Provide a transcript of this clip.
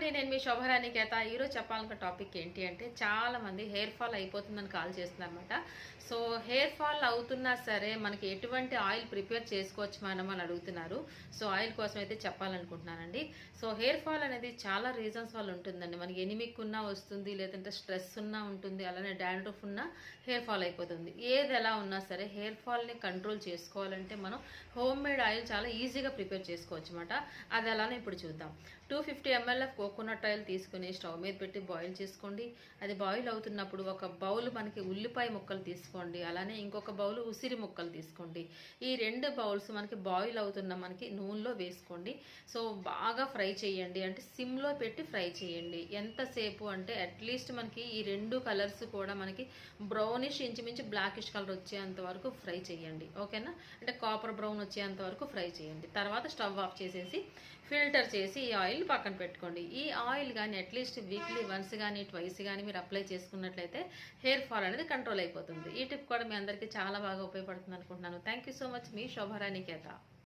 అండి. నేను మీ శోభారాణికేత. ఈరోజు చెప్పాలనుకున్న టాపిక్ ఏంటి అంటే, చాలామంది హెయిర్ ఫాల్ అయిపోతుందని కాల్ చేస్తున్నారన్నమాట. సో హెయిర్ ఫాల్ అవుతున్నా సరే మనకి ఎటువంటి ఆయిల్ ప్రిపేర్ చేసుకోవచ్చు మనం అని అడుగుతున్నారు. సో ఆయిల్ కోసం అయితే చెప్పాలనుకుంటున్నానండి. సో హెయిర్ ఫాల్ అనేది చాలా రీజన్స్ వల్ల ఉంటుందండి. మనకి ఎనిమిక్ ఉన్నా వస్తుంది, లేదంటే స్ట్రెస్ ఉన్నా ఉంటుంది, అలానే డాండ్రఫ్ ఉన్నా హెయిర్ ఫాల్ అయిపోతుంది. ఏది ఎలా ఉన్నా సరే హెయిర్ ఫాల్ని కంట్రోల్ చేసుకోవాలంటే మనం హోమ్ మేడ్ ఆయిల్ చాలా ఈజీగా ప్రిపేర్ చేసుకోవచ్చు అనమాట. అది ఎలానో ఇప్పుడు చూద్దాం. 250 ml కోకోనట్ ఆయిల్ తీసుకుని స్టవ్ మీద పెట్టి బాయిల్ చేసుకోండి. అది బాయిల్ అవుతున్నప్పుడు ఒక బౌల్ మనకి ఉల్లిపాయ ముక్కలు తీసుకోండి, అలానే ఇంకొక బౌల్ ఉసిరి ముక్కలు తీసుకోండి. ఈ 2 బౌల్స్ మనకి బాయిల్ అవుతున్న మనకి నూనెలో వేసుకోండి. సో బాగా ఫ్రై చేయండి, అంటే సిమ్లో పెట్టి ఫ్రై చేయండి. ఎంతసేపు అంటే అట్లీస్ట్ మనకి ఈ 2 కలర్స్ కూడా మనకి బ్రౌనిష్ ఇంచుమించు బ్లాకిష్ కలర్ వచ్చేంత వరకు ఫ్రై చేయండి. ఓకేనా, అంటే కాపర్ బ్రౌన్ వచ్చేంత వరకు ఫ్రై చేయండి. తర్వాత స్టవ్ ఆఫ్ చేసేసి ఫిల్టర్ చేసి ఈ ఆయిల్ పక్కన పెట్టుకోండి. ఈ ఆయిల్ కానీ అట్లీస్ట్ వీక్లీ వన్స్ కానీ ట్వైస్ కానీ మీరు అప్లై చేసుకున్నట్లయితే హెయిర్ ఫాల్ అనేది కంట్రోల్ అయిపోతుంది. ఈ టిప్ కూడా మీ అందరికీ చాలా బాగా ఉపయోగపడుతుంది అనుకుంటున్నాను. Thank you so much. మీ శోభారాణికేత.